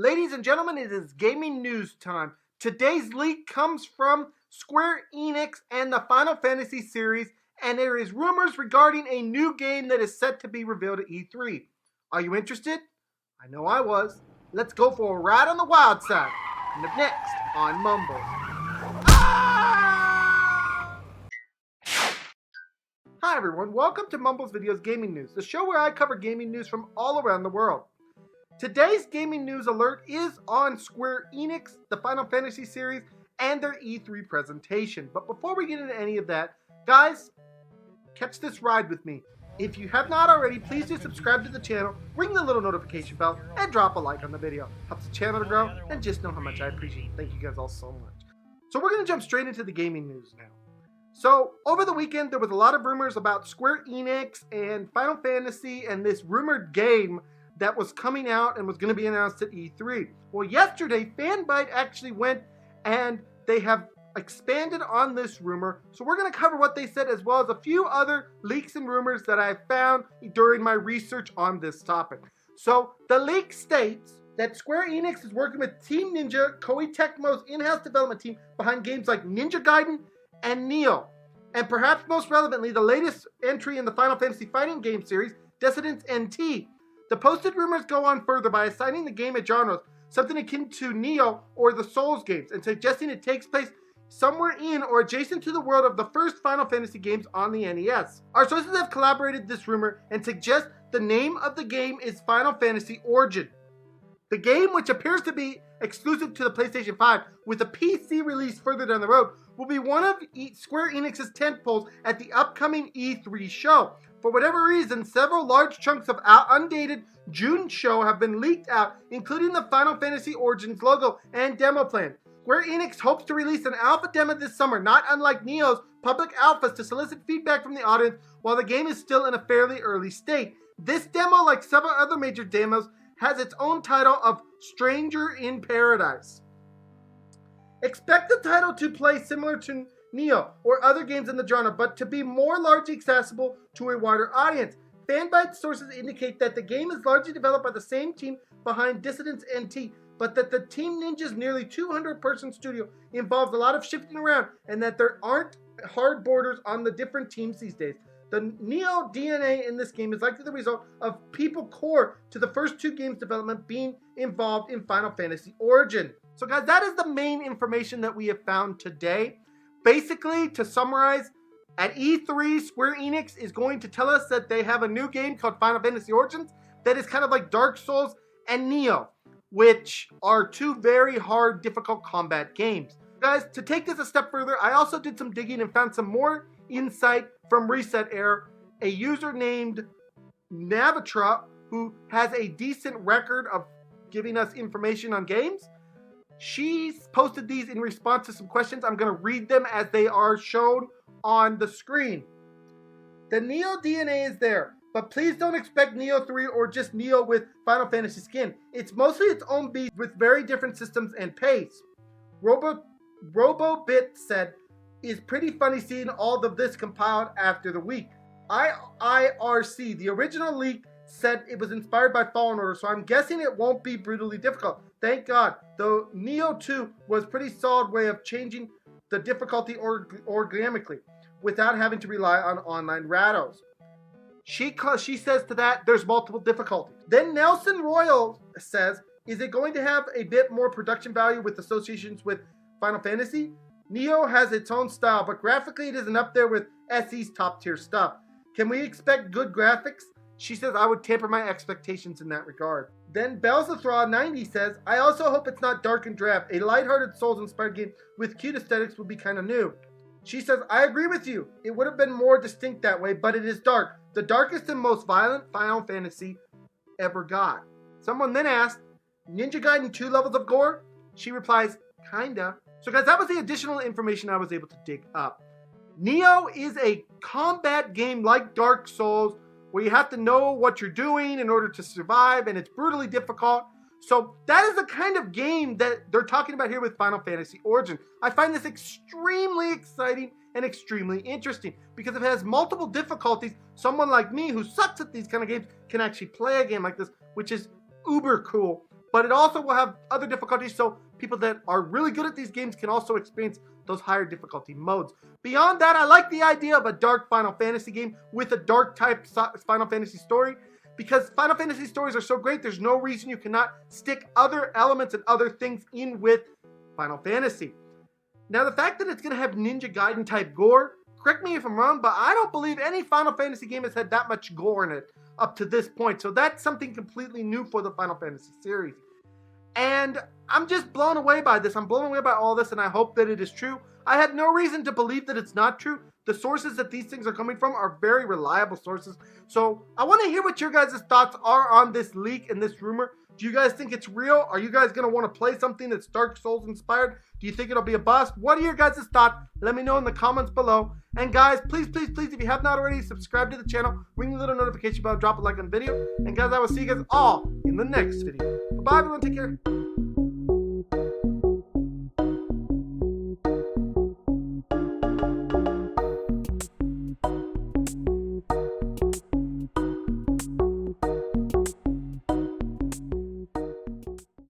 Ladies and gentlemen, it is gaming news time. Today's leak comes from Square Enix and the Final Fantasy series, and there is rumors regarding a new game that is set to be revealed at E3. Are you interested? I know I was. Let's go for a ride on the wild side. Next on Mumble. Hi everyone, welcome to MumblesVideos Gaming News, the show where I cover gaming news from all around the world. Today's gaming news alert is on Square Enix, the Final Fantasy series, and their E3 presentation. But before we get into any of that, guys, catch this ride with me. If you have not already, please do subscribe to the channel, ring the little notification bell, and drop a like on the video. Helps the channel to grow, and just know how much I appreciate it. Thank you guys all so much. So we're going to jump straight into the gaming news now. So, over the weekend, there was a lot of rumors about Square Enix and Final Fantasy and this rumored game that was coming out and was going to be announced at E3. Well, yesterday, Fanbyte actually went and they have expanded on this rumor. So we're going to cover what they said as well as a few other leaks and rumors that I found during my research on this topic. So the leak states that Square Enix is working with Team Ninja, Koei Tecmo's in-house development team behind games like Ninja Gaiden and Nioh. And perhaps most relevantly, the latest entry in the Final Fantasy fighting game series, Descendants NT. The posted rumors go on further by assigning the game a genre, something akin to Nioh or the Souls games, and suggesting it takes place somewhere in or adjacent to the world of the first Final Fantasy games on the NES. Our sources have corroborated this rumor and suggest the name of the game is Final Fantasy Origin. The game, which appears to be exclusive to the PlayStation 5 with a PC release further down the road, will be one of Square Enix's tentpoles at the upcoming E3 show. For whatever reason, several large chunks of undated June show have been leaked out, including the Final Fantasy Origins logo and demo plan. Square Enix hopes to release an alpha demo this summer, not unlike Nioh's public alphas, to solicit feedback from the audience while the game is still in a fairly early state. This demo, like several other major demos, has its own title of Stranger in Paradise. Expect the title to play similar to Nioh or other games in the genre, but to be more largely accessible to a wider audience. Fanbyte sources indicate that the game is largely developed by the same team behind Descendants NT, but that the Team Ninja's nearly 200-person studio involves a lot of shifting around, and that there aren't hard borders on the different teams these days. The Nioh DNA in this game is likely the result of people core to the first two games' development being involved in Final Fantasy Origin. So guys, that is the main information that we have found today. Basically, to summarize, at E3, Square Enix is going to tell us that they have a new game called Final Fantasy Origins that is kind of like Dark Souls and Nioh, which are two very hard, difficult combat games. Guys, to take this a step further, I also did some digging and found some more insight from Reset Air, a user named Navatra, who has a decent record of giving us information on games. She's posted these in response to some questions. I'm going to read them as they are shown on the screen. The Nioh DNA is there, but please don't expect Nioh 3 or just Nioh with Final Fantasy skin. It's mostly its own beast with very different systems and pace. RoboBit said, "It's pretty funny seeing all of this compiled after the week. IIRC, the original leak, said it was inspired by Fallen Order, so I'm guessing it won't be brutally difficult. Thank God, though Nioh 2 was a pretty solid way of changing the difficulty organically without having to rely on online rados." She says to that, there's multiple difficulties. Then Nelson Royal says, "Is it going to have a bit more production value with associations with Final Fantasy? Nioh has its own style, but graphically it isn't up there with SE's top tier stuff. Can we expect good graphics?" She says, "I would temper my expectations in that regard." Then Belzathra90 says, "I also hope it's not dark and drab. A lighthearted Souls-inspired game with cute aesthetics would be kind of new." She says, "I agree with you. It would have been more distinct that way, but it is dark. The darkest and most violent Final Fantasy ever got." Someone then asked, "Ninja Gaiden 2 levels of gore?" She replies, "Kinda." So guys, that was the additional information I was able to dig up. Nioh is a combat game like Dark Souls, where you have to know what you're doing in order to survive, and it's brutally difficult. So that is the kind of game that they're talking about here with Final Fantasy Origin. I find this extremely exciting and extremely interesting because if it has multiple difficulties, someone like me who sucks at these kind of games can actually play a game like this, which is uber cool. but it also will have other difficulties, so people that are really good at these games can also experience those higher difficulty modes. Beyond that, I like the idea of a dark Final Fantasy game with a dark type Final Fantasy story, because Final Fantasy stories are so great, there's no reason you cannot stick other elements and other things in with Final Fantasy. Now, the fact that it's going to have Ninja Gaiden type gore, correct me if I'm wrong, but I don't believe any Final Fantasy game has had that much gore in it up to this point. So that's something completely new for the Final Fantasy series. And I'm just blown away by this. I'm blown away by all this, and I hope that it is true. I have no reason to believe that it's not true. The sources that these things are coming from are very reliable sources. So I want to hear what your guys' thoughts are on this leak and this rumor. Do you guys think it's real? Are you guys going to want to play something that's Dark Souls inspired? Do you think it'll be a bust? What are your guys' thoughts? Let me know in the comments below. And guys, please, please, please, if you have not already, subscribe to the channel. Ring the little notification bell, drop a like on the video. And guys, I will see you guys all in the next video. Bye-bye, everyone. Take care.